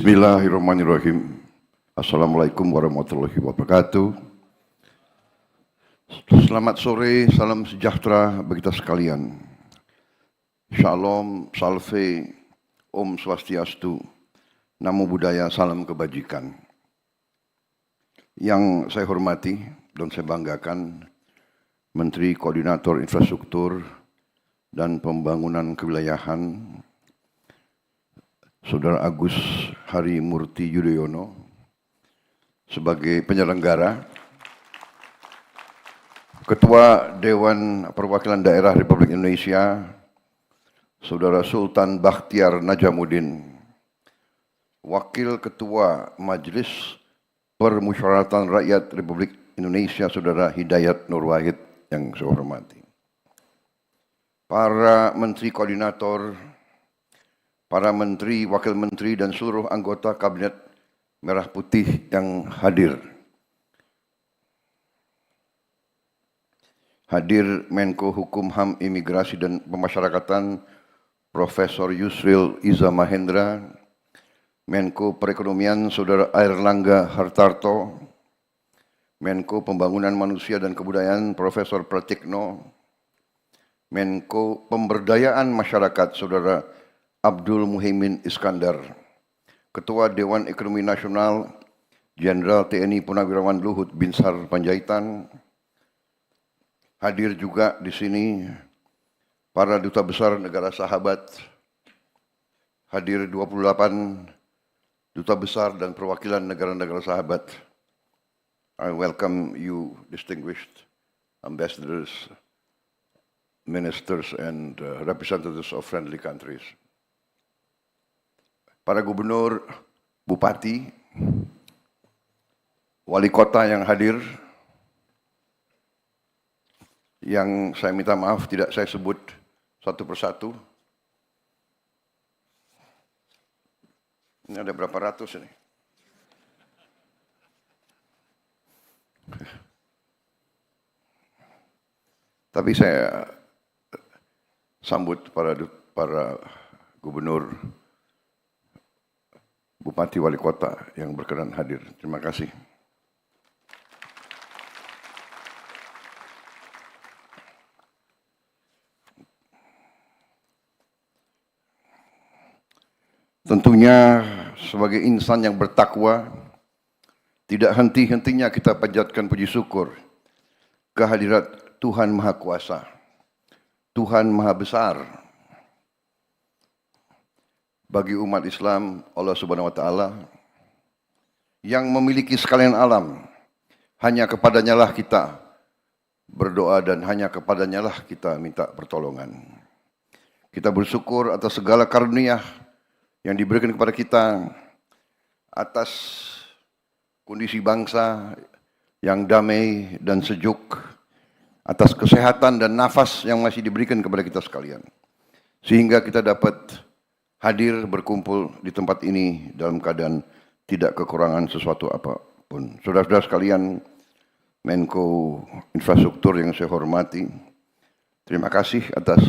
Bismillahirrahmanirrahim. Assalamualaikum warahmatullahi wabarakatuh. Selamat sore, salam sejahtera bagi kita sekalian. Shalom, salve, Om Swastiastu, Namo Buddhaya, salam kebajikan. Yang saya hormati dan saya banggakan Menteri Koordinator Infrastruktur dan Pembangunan Kewilayahan Saudara Agus Harimurti Yudhoyono sebagai penyelenggara, Ketua Dewan Perwakilan Daerah Republik Indonesia Saudara Sultan Bakhtiar Najamuddin, Wakil Ketua Majelis Permusyawaratan Rakyat Republik Indonesia Saudara Hidayat Nur Wahid yang saya hormati, para Menteri Koordinator, para Menteri, Wakil Menteri, dan seluruh anggota Kabinet Merah Putih yang hadir. Hadir Menko Hukum HAM Imigrasi dan Pemasyarakatan Profesor Yusril Iza Mahendra, Menko Perekonomian Saudara Airlangga Hartarto, Menko Pembangunan Manusia dan Kebudayaan Profesor Pratikno, Menko Pemberdayaan Masyarakat Saudara Abdul Muhaimin Iskandar, Ketua Dewan Ekonomi Nasional Jenderal TNI Purnawirawan Luhut Binsar Panjaitan. Hadir juga di sini para duta besar negara sahabat, hadir 28 duta besar dan perwakilan negara-negara sahabat. I welcome you distinguished ambassadors, ministers and representatives of friendly countries. Para gubernur, bupati, wali kota yang hadir, yang saya minta maaf tidak saya sebut satu persatu. Ini ada berapa ratus ini? Tapi saya sambut para gubernur, bupati, wali kota yang berkenan hadir. Terima kasih. Tentunya sebagai insan yang bertakwa, tidak henti-hentinya kita panjatkan puji syukur kehadirat Tuhan Maha Kuasa, Tuhan Maha Besar. Bagi umat Islam, Allah Subhanahu wa Ta'ala yang memiliki sekalian alam, hanya kepadanya lah kita berdoa dan hanya kepadanya lah kita minta pertolongan. Kita bersyukur atas segala karunia yang diberikan kepada kita, atas kondisi bangsa yang damai dan sejuk, atas kesehatan dan nafas yang masih diberikan kepada kita sekalian, sehingga kita dapat hadir berkumpul di tempat ini dalam keadaan tidak kekurangan sesuatu apapun. Saudara-saudara sekalian, Menko Infrastruktur yang saya hormati, terima kasih atas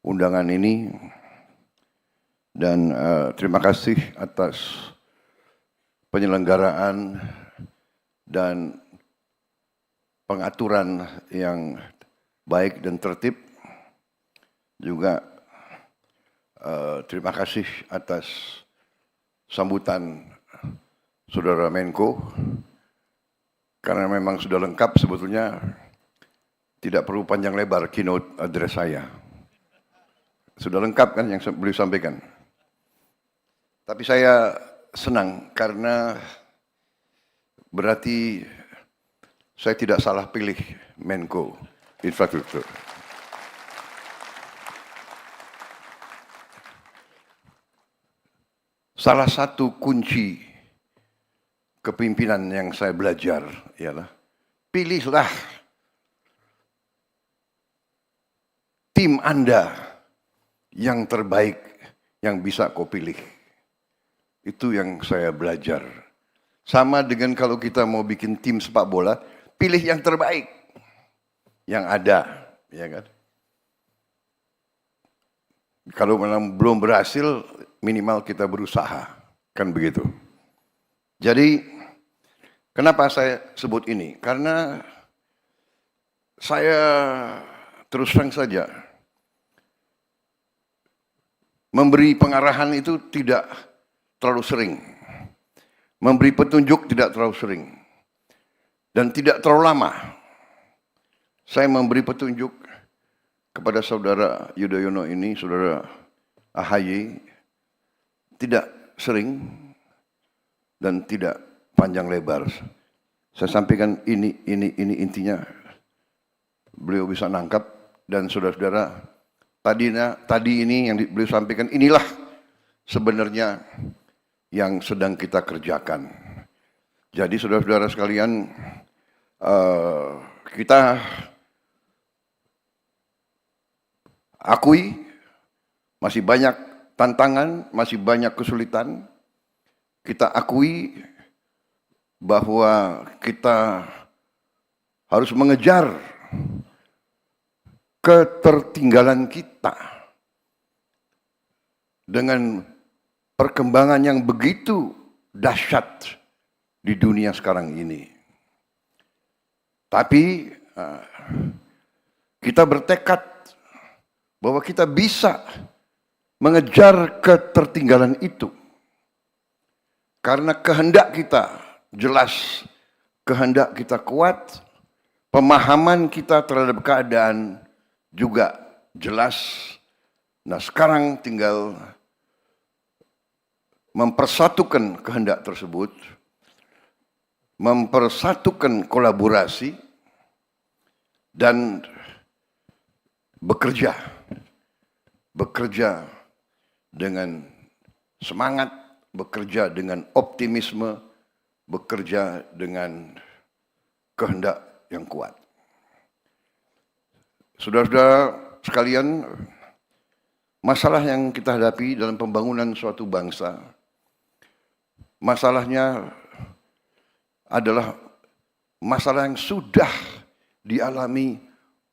undangan ini dan terima kasih atas penyelenggaraan dan pengaturan yang baik dan tertib. Juga terima kasih atas sambutan Saudara Menko, karena memang sudah lengkap sebetulnya, tidak perlu panjang lebar keynote address saya. Sudah lengkap kan yang beliau sampaikan. Tapi saya senang karena berarti saya tidak salah pilih Menko Infrastruktur. Salah satu kunci kepimpinan yang saya belajar ialah pilihlah tim Anda yang terbaik yang bisa kau pilih. Itu yang saya belajar. Sama dengan kalau kita mau bikin tim sepak bola, pilih yang terbaik yang ada, ya kan? Kalau memang belum berhasil, minimal kita berusaha. Kan begitu. Jadi, kenapa saya sebut ini? Karena saya terus terang saja memberi pengarahan itu tidak terlalu sering. Memberi petunjuk tidak terlalu sering. Dan tidak terlalu lama. Saya memberi petunjuk kepada saudara Yudhoyono ini, saudara AHY, tidak sering dan tidak panjang lebar. Saya sampaikan ini intinya. Beliau bisa nangkap dan saudara-saudara tadi ini yang beliau sampaikan inilah sebenarnya yang sedang kita kerjakan. Jadi saudara-saudara sekalian, kita akui masih banyak tantangan, masih banyak kesulitan. Kita akui bahwa kita harus mengejar ketertinggalan kita dengan perkembangan yang begitu dahsyat di dunia sekarang ini. Tapi kita bertekad bahwa kita bisa mengejar ketertinggalan itu. Karena kehendak kita jelas, kehendak kita kuat, pemahaman kita terhadap keadaan juga jelas. Nah, sekarang tinggal mempersatukan kehendak tersebut, mempersatukan kolaborasi, dan bekerja dengan semangat, bekerja dengan optimisme, bekerja dengan kehendak yang kuat. Saudara-saudara sekalian, masalah yang kita hadapi dalam pembangunan suatu bangsa, masalahnya adalah masalah yang sudah dialami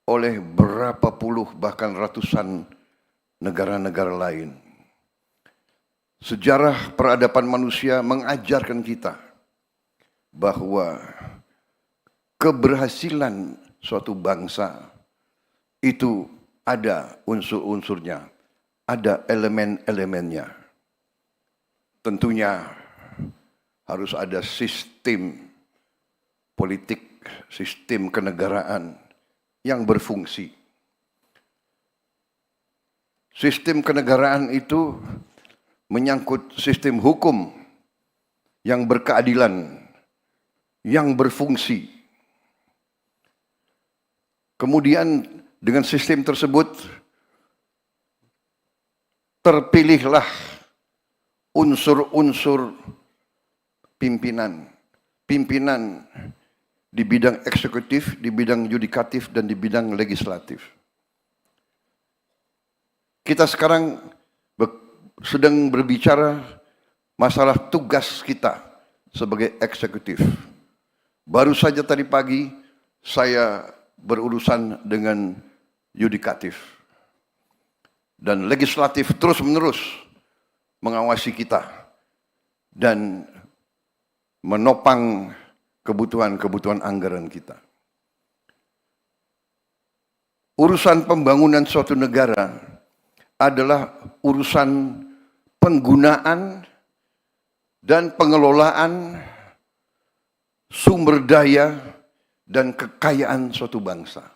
oleh berapa puluh bahkan ratusan negara-negara lain. Sejarah peradaban manusia mengajarkan kita bahwa keberhasilan suatu bangsa itu ada unsur-unsurnya, ada elemen-elemennya. Tentunya harus ada sistem politik, sistem kenegaraan yang berfungsi. Sistem kenegaraan itu menyangkut sistem hukum yang berkeadilan, yang berfungsi. Kemudian dengan sistem tersebut terpilihlah unsur-unsur pimpinan di bidang eksekutif, di bidang yudikatif, dan di bidang legislatif. Kita sekarang sedang berbicara masalah tugas kita sebagai eksekutif. Baru saja tadi pagi saya berurusan dengan yudikatif. Dan legislatif terus-menerus mengawasi kita dan menopang kebutuhan-kebutuhan anggaran kita. Urusan pembangunan suatu negara adalah urusan penggunaan dan pengelolaan sumber daya dan kekayaan suatu bangsa.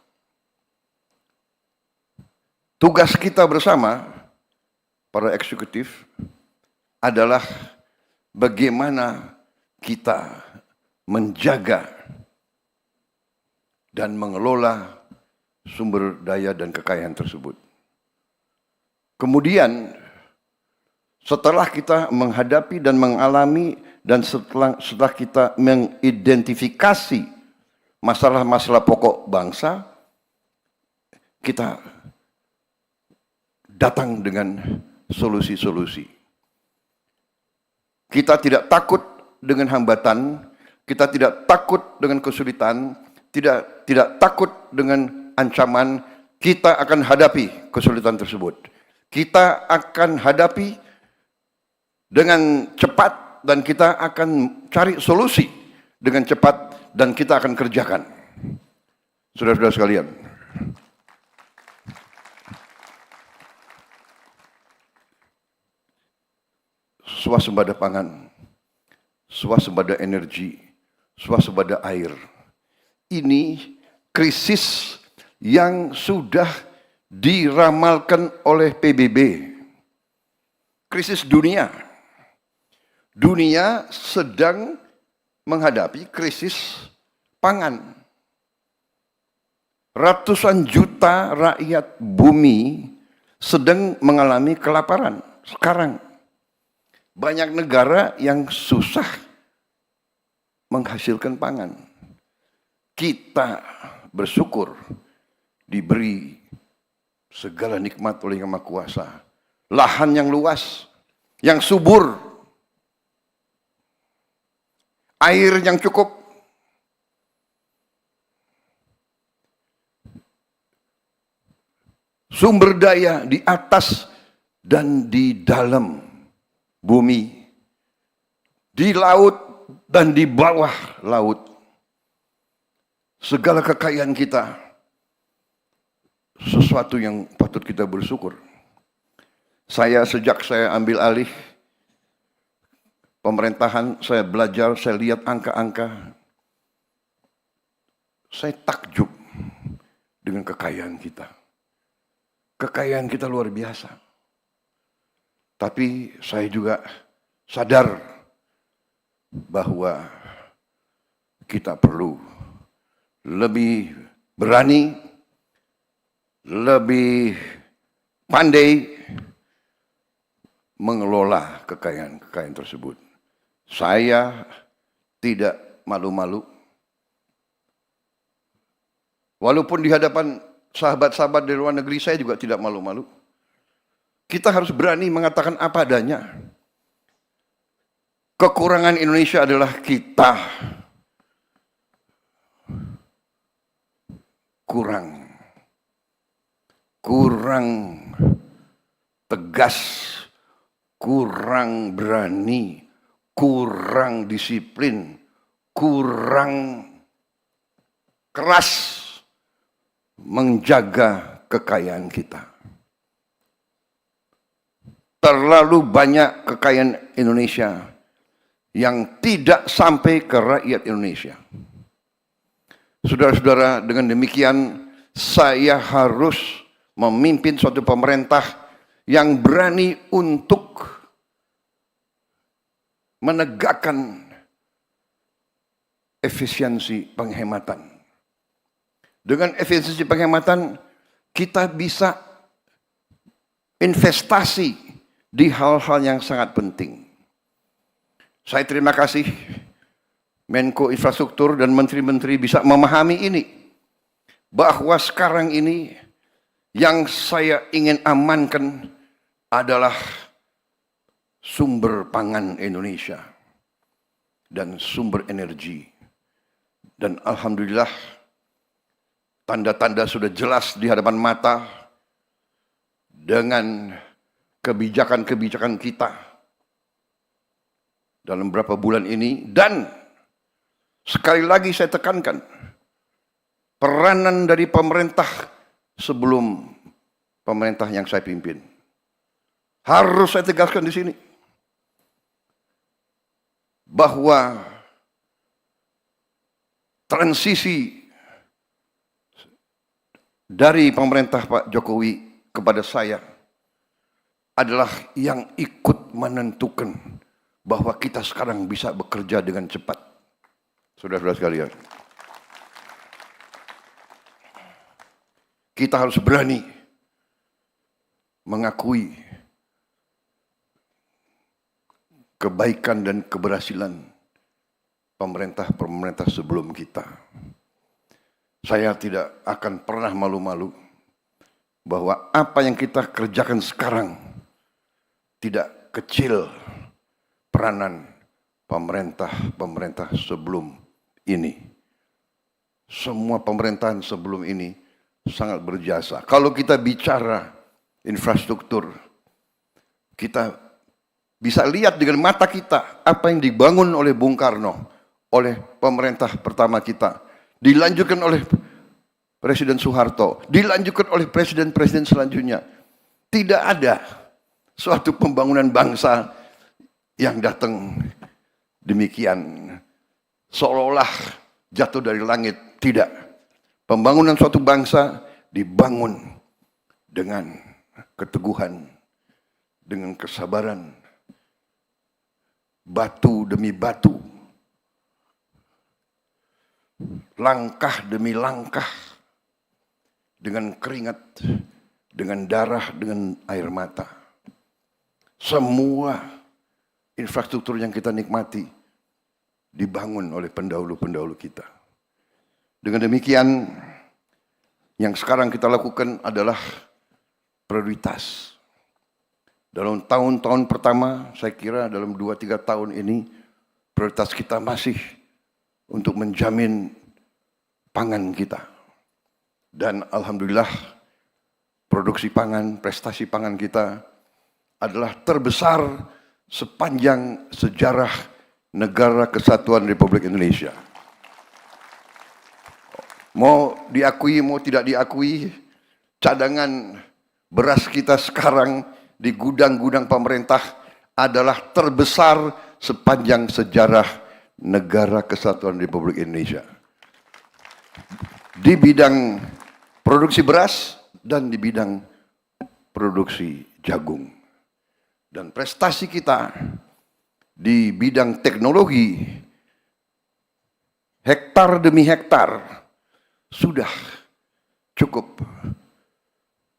Tugas kita bersama, para eksekutif, adalah bagaimana kita menjaga dan mengelola sumber daya dan kekayaan tersebut. Kemudian, setelah kita menghadapi dan mengalami dan setelah kita mengidentifikasi masalah-masalah pokok bangsa, kita datang dengan solusi-solusi. Kita tidak takut dengan hambatan, kita tidak takut dengan kesulitan, tidak takut dengan ancaman. Kita akan hadapi kesulitan tersebut. Kita akan hadapi dengan cepat dan kita akan cari solusi dengan cepat dan kita akan kerjakan. Saudara-saudara sekalian, swasembada pangan, swasembada energi, swasembada air. Ini krisis yang sudah diramalkan oleh PBB. Krisis dunia. Dunia sedang menghadapi krisis pangan. Ratusan juta rakyat bumi sedang mengalami kelaparan sekarang. Banyak negara yang susah menghasilkan pangan. Kita bersyukur diberi segala nikmat oleh Yang Maha Kuasa. Lahan yang luas, yang subur, air yang cukup, sumber daya di atas dan di dalam bumi, di laut dan di bawah laut. Segala kekayaan kita, sesuatu yang patut kita bersyukur. Sejak saya ambil alih pemerintahan, saya belajar, saya lihat angka-angka. Saya takjub dengan kekayaan kita. Kekayaan kita luar biasa. Tapi saya juga sadar bahwa kita perlu lebih berani, lebih pandai mengelola kekayaan-kekayaan tersebut. Saya tidak malu-malu. Walaupun di hadapan sahabat-sahabat dari luar negeri, saya juga tidak malu-malu. Kita harus berani mengatakan apa adanya. Kekurangan Indonesia adalah kita kurang tegas, kurang berani, kurang disiplin, kurang keras menjaga kekayaan kita. Terlalu banyak kekayaan Indonesia yang tidak sampai ke rakyat Indonesia. Saudara-saudara, dengan demikian saya harus memimpin suatu pemerintah yang berani untuk menegakkan efisiensi penghematan. Dengan efisiensi penghematan, kita bisa investasi di hal-hal yang sangat penting. Saya terima kasih Menko Infrastruktur dan menteri-menteri bisa memahami ini. Bahwa sekarang ini yang saya ingin amankan adalah sumber pangan Indonesia dan sumber energi. Dan alhamdulillah tanda-tanda sudah jelas di hadapan mata dengan kebijakan-kebijakan kita dalam beberapa bulan ini. Dan sekali lagi saya tekankan, peranan dari pemerintah sebelum pemerintah yang saya pimpin harus saya tegaskan di sini bahwa transisi dari pemerintah Pak Jokowi kepada saya adalah yang ikut menentukan bahwa kita sekarang bisa bekerja dengan cepat. Saudara-saudara sekalian, kita harus berani mengakui kebaikan dan keberhasilan pemerintah-pemerintah sebelum kita. Saya tidak akan pernah malu-malu bahwa apa yang kita kerjakan sekarang tidak kecil peranan pemerintah-pemerintah sebelum ini. Semua pemerintahan sebelum ini sangat berjasa. Kalau kita bicara infrastruktur, kita bisa lihat dengan mata kita apa yang dibangun oleh Bung Karno, oleh pemerintah pertama kita, dilanjutkan oleh Presiden Soeharto, dilanjutkan oleh presiden-presiden selanjutnya. Tidak ada suatu pembangunan bangsa yang datang demikian, seolah-olah jatuh dari langit. Tidak. Pembangunan suatu bangsa dibangun dengan keteguhan, dengan kesabaran, batu demi batu, langkah demi langkah, dengan keringat, dengan darah, dengan air mata. Semua infrastruktur yang kita nikmati dibangun oleh pendahulu-pendahulu kita. Dengan demikian, yang sekarang kita lakukan adalah prioritas. Dalam tahun-tahun pertama, saya kira dalam 2-3 tahun ini, prioritas kita masih untuk menjamin pangan kita. Dan alhamdulillah, produksi pangan, prestasi pangan kita adalah terbesar sepanjang sejarah Negara Kesatuan Republik Indonesia. Mau diakui, mau tidak diakui, cadangan beras kita sekarang di gudang-gudang pemerintah adalah terbesar sepanjang sejarah Negara Kesatuan Republik Indonesia. Di bidang produksi beras dan di bidang produksi jagung. Dan prestasi kita di bidang teknologi, hektar demi hektar, sudah cukup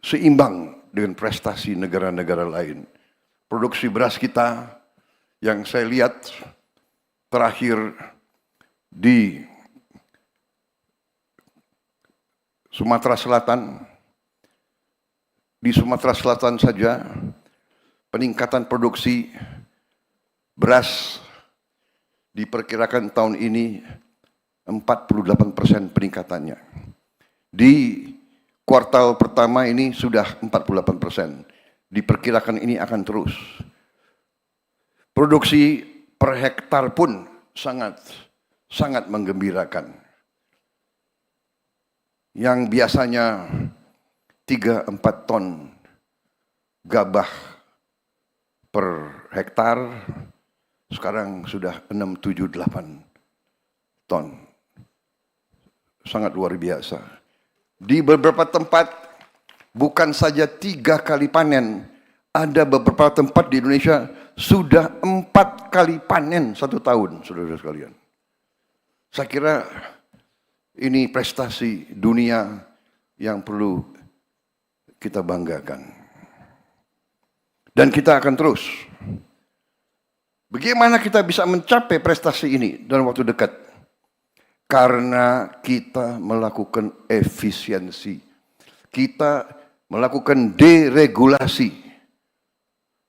seimbang dengan prestasi negara-negara lain. Produksi beras kita yang saya lihat terakhir di Sumatera Selatan, di Sumatera Selatan saja, peningkatan produksi beras diperkirakan tahun ini 48% peningkatannya. Di kuartal pertama ini sudah 48%. Diperkirakan ini akan terus. Produksi per hektar pun sangat menggembirakan. Yang biasanya 3-4 ton gabah per hektar, sekarang sudah 6-7-8 ton. Sangat luar biasa. Di beberapa tempat bukan saja 3 kali panen, ada beberapa tempat di Indonesia sudah 4 kali panen 1 tahun, saudara-saudara sekalian. Saya kira ini prestasi dunia yang perlu kita banggakan. Dan kita akan terus. Bagaimana kita bisa mencapai prestasi ini dalam waktu dekat? Karena kita melakukan efisiensi. Kita melakukan deregulasi.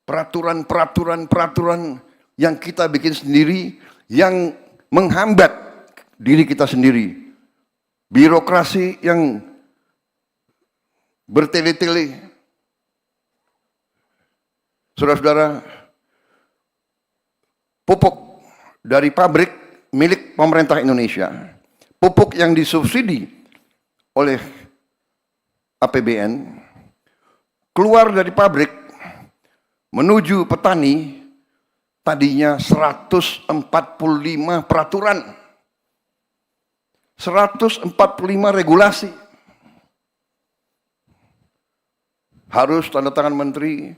Peraturan yang kita bikin sendiri, yang menghambat diri kita sendiri. Birokrasi yang bertele-tele. Saudara-saudara, pupuk dari pabrik milik pemerintah Indonesia, pupuk yang disubsidi oleh APBN, keluar dari pabrik menuju petani, tadinya 145 peraturan, 145 regulasi. Harus tanda tangan menteri.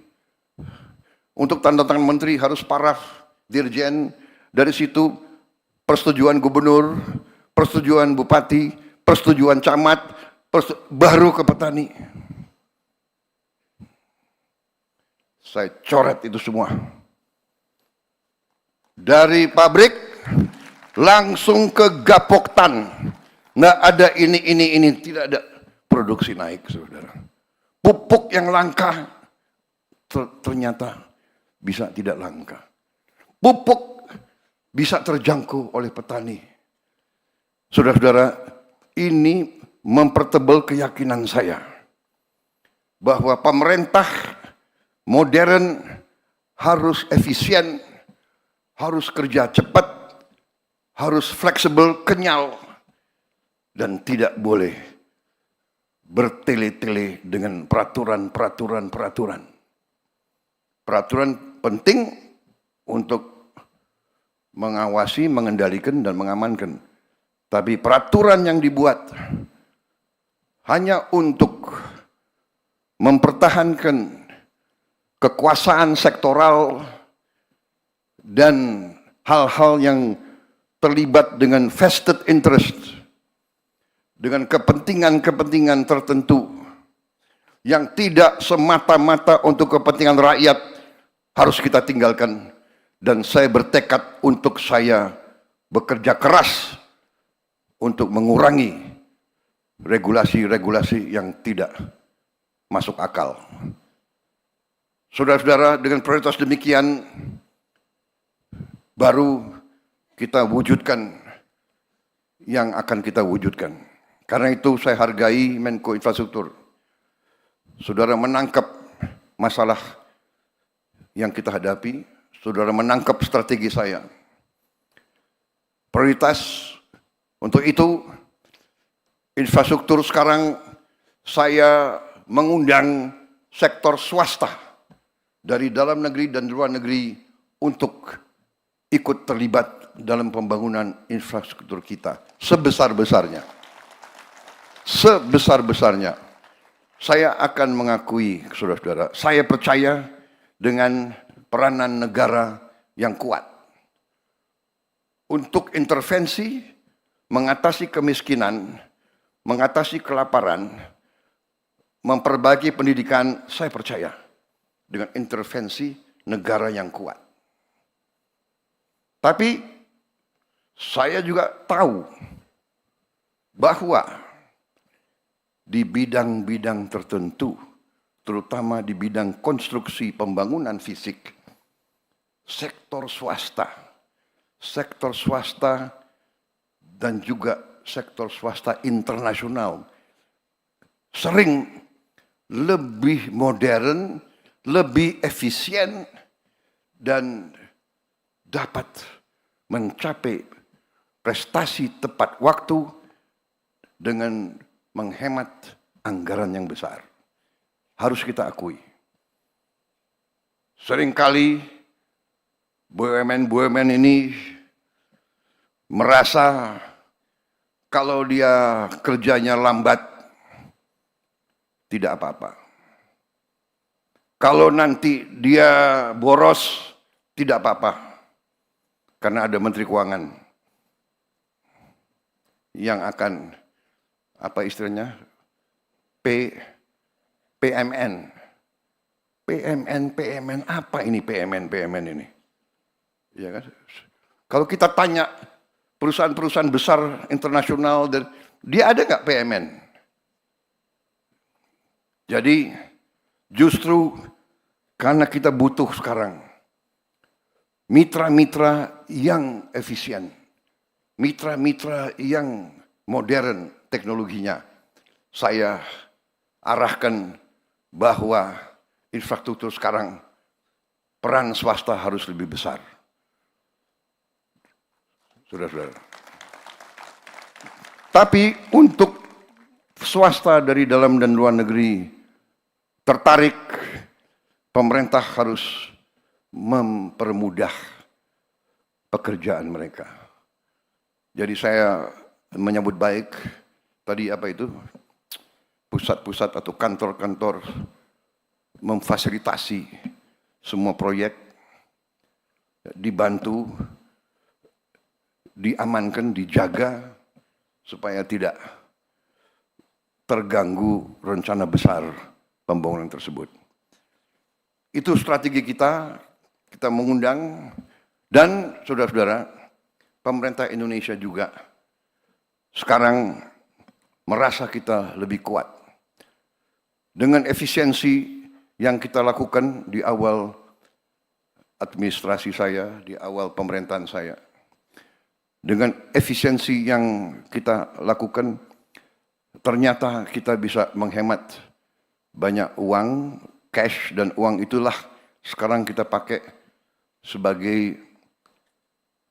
Untuk tanda tangan menteri harus paraf dirjen, dari situ persetujuan gubernur, persetujuan bupati, persetujuan camat, baru ke petani. Saya coret itu semua. Dari pabrik langsung ke Gapoktan. Nggak ada ini, tidak ada. Produksi naik, saudara. Pupuk yang langka ternyata bisa tidak langka. Pupuk bisa terjangkau oleh petani. Saudara-saudara, ini mempertebal keyakinan saya bahwa pemerintah modern harus efisien, harus kerja cepat, harus fleksibel, kenyal, dan tidak boleh bertele-tele dengan peraturan. Peraturan penting untuk mengawasi, mengendalikan, dan mengamankan. Tapi peraturan yang dibuat hanya untuk mempertahankan kekuasaan sektoral dan hal-hal yang terlibat dengan vested interest, dengan kepentingan-kepentingan tertentu yang tidak semata-mata untuk kepentingan rakyat, harus kita tinggalkan. Dan saya bertekad untuk saya bekerja keras untuk mengurangi regulasi-regulasi yang tidak masuk akal. Saudara-saudara, dengan prioritas demikian, baru kita wujudkan yang akan kita wujudkan. Karena itu saya hargai Menko Infrastruktur. Saudara menangkap masalah yang kita hadapi, saudara menangkap strategi saya. Prioritas untuk itu, infrastruktur sekarang saya mengundang sektor swasta dari dalam negeri dan luar negeri untuk ikut terlibat dalam pembangunan infrastruktur kita sebesar-besarnya. Sebesar-besarnya. Saya akan mengakui, saudara-saudara, saya percaya dengan peranan negara yang kuat untuk intervensi, mengatasi kemiskinan, mengatasi kelaparan, memperbaiki pendidikan. Saya percaya dengan intervensi negara yang kuat. Tapi saya juga tahu bahwa di bidang-bidang tertentu, terutama di bidang konstruksi pembangunan fisik, sektor swasta dan juga sektor swasta internasional sering lebih modern, lebih efisien, dan dapat mencapai prestasi tepat waktu dengan menghemat anggaran yang besar. Harus kita akui. Seringkali BUMN ini merasa kalau dia kerjanya lambat, tidak apa-apa. Kalau nanti dia boros, tidak apa-apa. Karena ada Menteri Keuangan yang akan, apa istilahnya, PMN. PMN, apa ini PMN ini? Ya kan? Kalau kita tanya perusahaan-perusahaan besar internasional, dia ada nggak PMN? Jadi justru karena kita butuh sekarang mitra-mitra yang efisien, mitra-mitra yang modern teknologinya, saya arahkan bahwa infrastruktur sekarang peran swasta harus lebih besar. Saudara-saudara. Tapi untuk swasta dari dalam dan luar negeri tertarik, pemerintah harus mempermudah pekerjaan mereka. Jadi saya menyambut baik tadi apa itu, pusat-pusat atau kantor-kantor memfasilitasi semua proyek, dibantu, diamankan, dijaga supaya tidak terganggu rencana besar pembangunan tersebut. Itu strategi kita mengundang, dan saudara-saudara, pemerintah Indonesia juga sekarang merasa kita lebih kuat. Dengan efisiensi yang kita lakukan di awal administrasi saya, di awal pemerintahan saya, dengan efisiensi yang kita lakukan, ternyata kita bisa menghemat banyak uang, cash, dan uang itulah sekarang kita pakai sebagai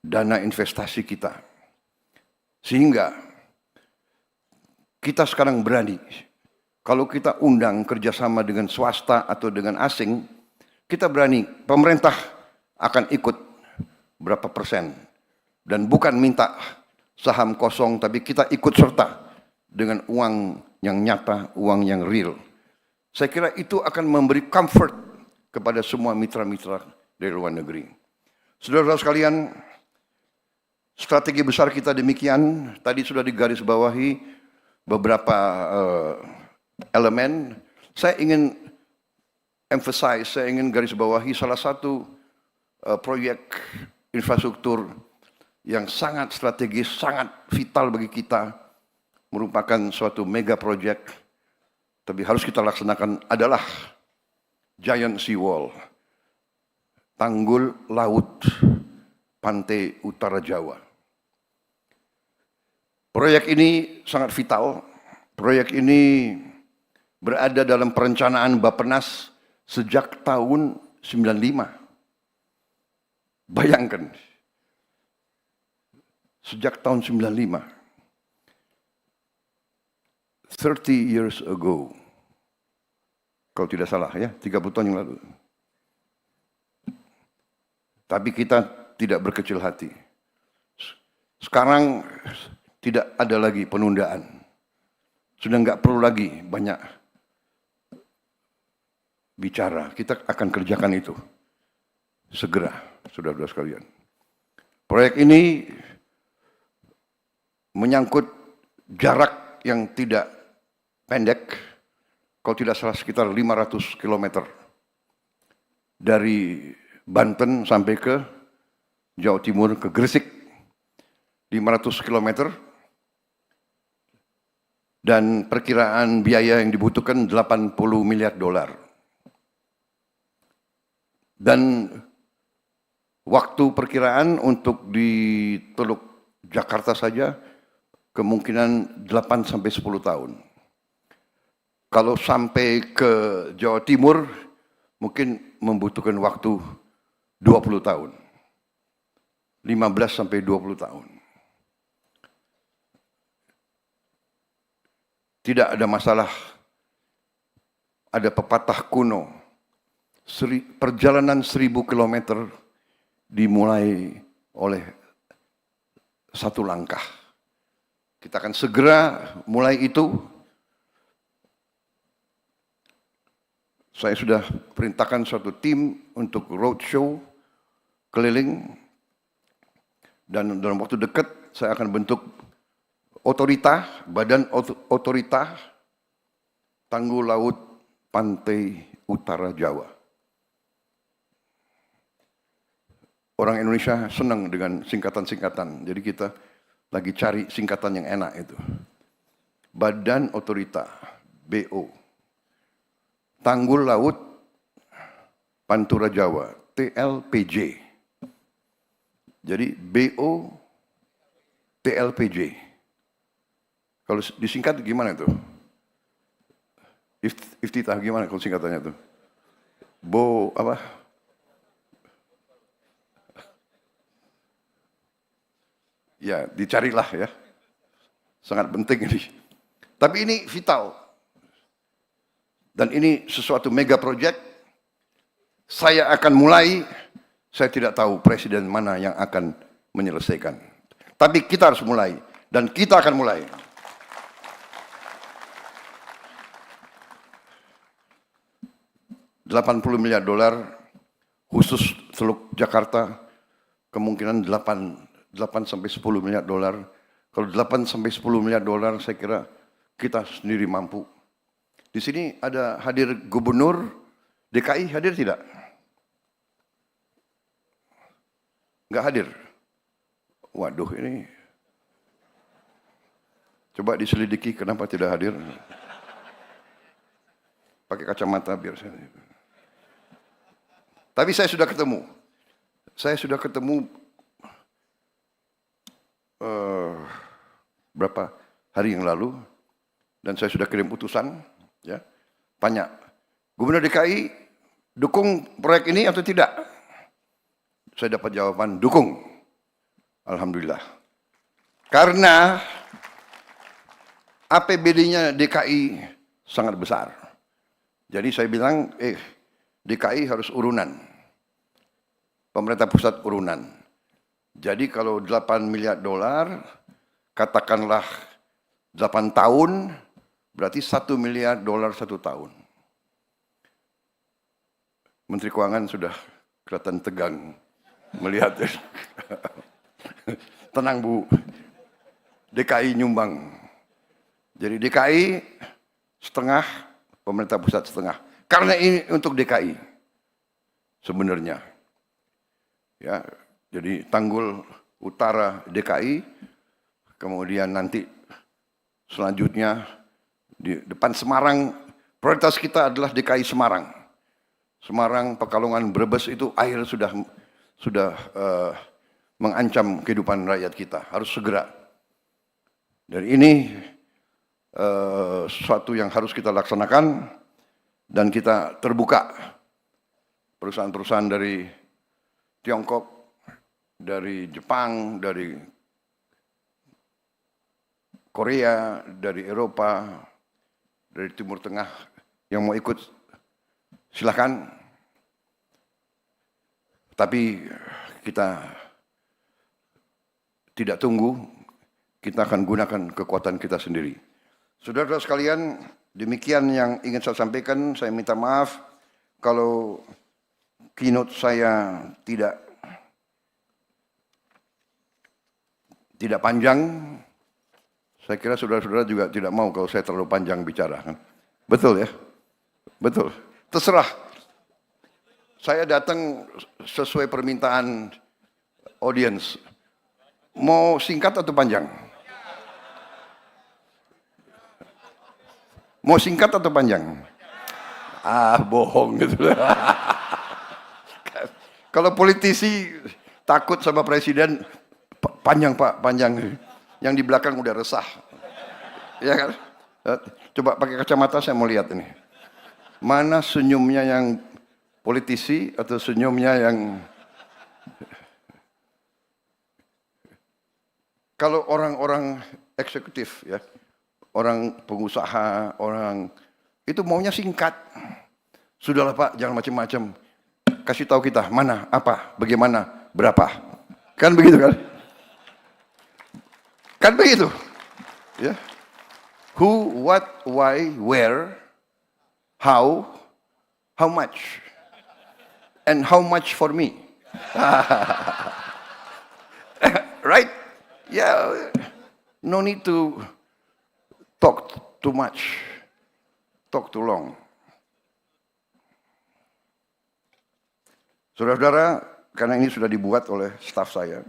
dana investasi kita. Sehingga kita sekarang berani, kalau kita undang kerjasama dengan swasta atau dengan asing, kita berani, pemerintah akan ikut berapa persen. Dan bukan minta saham kosong, tapi kita ikut serta dengan uang yang nyata, uang yang real. Saya kira itu akan memberi comfort kepada semua mitra-mitra dari luar negeri. Saudara-saudara sekalian, strategi besar kita demikian, tadi sudah digarisbawahi beberapa elemen. Saya ingin emphasize, saya ingin garisbawahi salah satu proyek infrastruktur yang sangat strategis, sangat vital bagi kita, merupakan suatu mega project, tapi harus kita laksanakan adalah Giant Sea Wall, tanggul laut pantai utara Jawa. Proyek ini sangat vital. Proyek ini berada dalam perencanaan Bappenas sejak tahun 95. Bayangkan, sejak tahun 95. 30 years ago. Kalau tidak salah ya, 30 tahun yang lalu. Tapi kita tidak berkecil hati. Sekarang tidak ada lagi penundaan. Sudah nggak perlu lagi banyak bicara. Kita akan kerjakan itu segera, saudara-saudara sekalian. Proyek ini menyangkut jarak yang tidak pendek, kalau tidak salah sekitar 500 km dari Banten sampai ke Jawa Timur, ke Gresik, 500 km, dan perkiraan biaya yang dibutuhkan 80 miliar dolar. Dan waktu perkiraan untuk di Teluk Jakarta saja kemungkinan 8 sampai 10 tahun. Kalau sampai ke Jawa Timur mungkin membutuhkan waktu 20 tahun. 15 sampai 20 tahun. Tidak ada masalah. Ada pepatah kuno. Perjalanan 1000 kilometer dimulai oleh satu langkah. Kita akan segera mulai itu. Saya sudah perintahkan suatu tim untuk roadshow keliling, dan dalam waktu dekat saya akan bentuk otorita, badan otorita tanggul laut pantai utara Jawa. Orang Indonesia senang dengan singkatan-singkatan, jadi kita lagi cari singkatan yang enak itu. Badan Otorita, BO. Tanggul Laut Pantura Jawa, TLPJ. Jadi BO TLPJ. Kalau disingkat gimana itu? Iftitah gimana kalau singkatannya itu? Bo apa? Ya, dicarilah ya. Sangat penting ini. Tapi ini vital. Dan ini sesuatu mega project. Saya akan mulai, saya tidak tahu presiden mana yang akan menyelesaikan. Tapi kita harus mulai, dan kita akan mulai. $80 miliar khusus Teluk Jakarta, kemungkinan 8 sampai 10 miliar dolar. Kalau 8 sampai 10 miliar dolar, saya kira kita sendiri mampu. Di sini ada hadir Gubernur DKI, hadir tidak? Enggak hadir? Waduh, ini. Coba diselidiki kenapa tidak hadir. Pakai kacamata biar saya. Tapi saya sudah ketemu. Saya sudah ketemu berapa hari yang lalu, dan saya sudah kirim utusan. Ya, tanya, Gubernur DKI dukung proyek ini atau tidak? Saya dapat jawaban dukung. Alhamdulillah. Karena APBD-nya DKI sangat besar. Jadi saya bilang, DKI harus urunan. Pemerintah pusat urunan. Jadi kalau 8 miliar dolar, katakanlah 8 tahun, berarti 1 miliar dolar 1 tahun. Menteri Keuangan sudah kelihatan tegang melihat. Tenang Bu, DKI nyumbang. Jadi DKI setengah, pemerintah pusat setengah. Karena ini untuk DKI sebenarnya. Ya, jadi Tanggul Utara DKI, kemudian nanti selanjutnya di depan Semarang, prioritas kita adalah DKI Semarang. Semarang, Pekalongan, Brebes itu air sudah mengancam kehidupan rakyat kita, harus segera. Dan ini sesuatu yang harus kita laksanakan dan kita terbuka. Perusahaan-perusahaan dari Tiongkok, dari Jepang, dari Korea, dari Eropa, dari Timur Tengah yang mau ikut silakan. Tapi kita tidak tunggu, kita akan gunakan kekuatan kita sendiri. Saudara-saudara sekalian, demikian yang ingin saya sampaikan. Saya minta maaf kalau keynote saya tidak panjang. Saya kira saudara-saudara juga tidak mau kalau saya terlalu panjang bicara. Betul ya? Betul. Terserah. Saya datang sesuai permintaan audiens. Mau singkat atau panjang? Mau singkat atau panjang? Bohong gitu. Kalau politisi takut sama presiden, panjang Pak, panjang. Yang di belakang udah resah. Ya kan? Coba pakai kacamata saya mau lihat ini. Mana senyumnya yang politisi atau senyumnya yang... Kalau orang-orang eksekutif ya, orang pengusaha, orang itu maunya singkat. Sudahlah Pak, jangan macam-macam. Kasih tahu kita mana, apa, bagaimana, berapa. Kan begitu kan? Kan begitu. Ya. Who, what, why, where, how much, and how much for me. Right? Yeah, no need to talk too much, talk too long. Saudara-saudara, karena ini sudah dibuat oleh staf saya,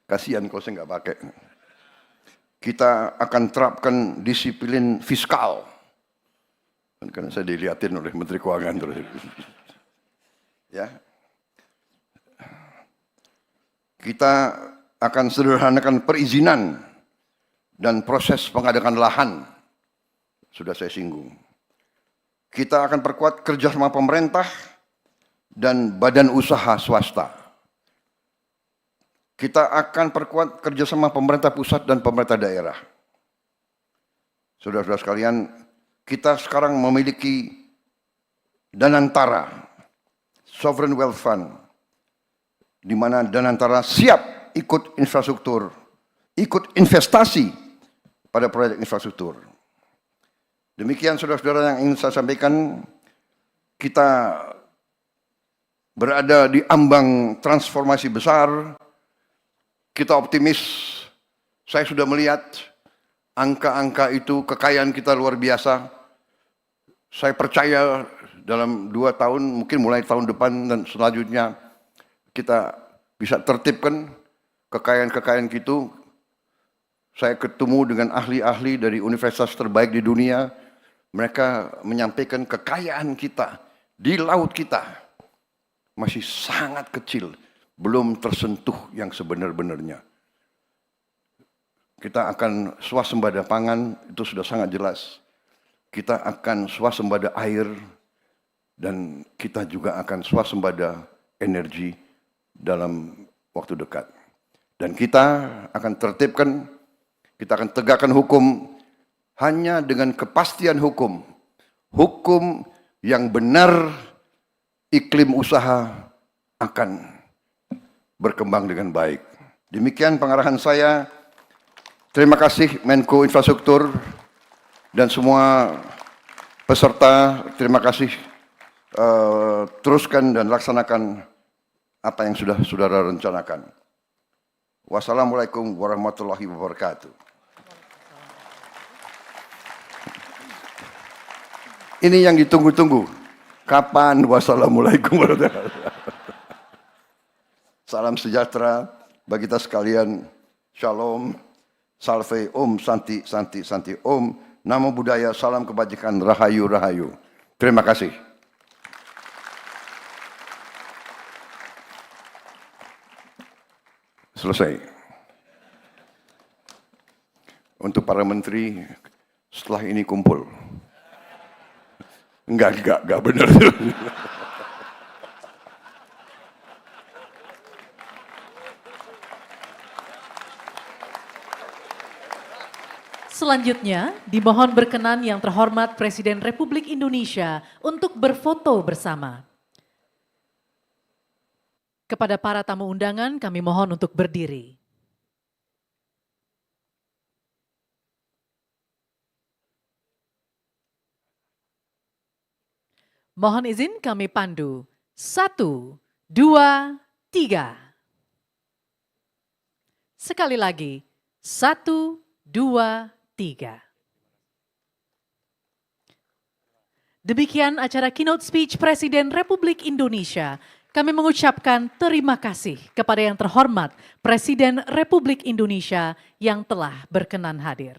kasihan kalau saya nggak pakai. Kita akan terapkan disiplin fiskal. Karena saya dilihatin oleh Menteri Keuangan terus. Ya. Kita akan sederhanakan perizinan dan proses pengadaan lahan. Sudah saya singgung. Kita akan perkuat kerjasama pemerintah dan badan usaha swasta. Kita akan perkuat kerjasama pemerintah pusat dan pemerintah daerah. Saudara-saudara sekalian, kita sekarang memiliki Danantara, Sovereign Wealth Fund, di mana Danantara siap ikut infrastruktur, ikut investasi pada proyek infrastruktur. Demikian saudara-saudara yang ingin saya sampaikan, kita berada di ambang transformasi besar, kita optimis, saya sudah melihat angka-angka itu, kekayaan kita luar biasa. Saya percaya dalam 2 tahun, mungkin mulai tahun depan dan selanjutnya, kita bisa tertibkan kekayaan-kekayaan itu. Saya ketemu dengan ahli-ahli dari universitas terbaik di dunia. Mereka menyampaikan kekayaan kita di laut kita masih sangat kecil, belum tersentuh yang sebenar-benarnya. Kita akan swasembada pangan, itu sudah sangat jelas. kita akan swasembada air, dan kita juga akan swasembada energi dalam waktu dekat. Dan kita akan tertibkan, kita akan tegakkan hukum hanya dengan kepastian hukum. Hukum yang benar, iklim usaha akan berkembang dengan baik. Demikian pengarahan saya. Terima kasih Menko Infrastruktur dan semua peserta. Terima kasih. Teruskan dan laksanakan apa yang sudah saudara rencanakan. Wassalamualaikum warahmatullahi wabarakatuh. Ini yang ditunggu-tunggu. Kapan wassalamualaikum warahmatullahi wabarakatuh. Salam sejahtera bagi kita sekalian. Shalom, salve, om, santi, santi, santi, om. Namo Buddhaya, salam kebajikan, rahayu, rahayu. Terima kasih. Selesai. Untuk para menteri, setelah ini kumpul. Enggak benar. Selanjutnya, dimohon berkenan yang terhormat Presiden Republik Indonesia untuk berfoto bersama. Kepada para tamu undangan, kami mohon untuk berdiri. Mohon izin kami pandu. 1, 2, 3. Sekali lagi. 1, 2, 3. Demikian acara keynote speech Presiden Republik Indonesia. Kami mengucapkan terima kasih kepada yang terhormat Presiden Republik Indonesia yang telah berkenan hadir.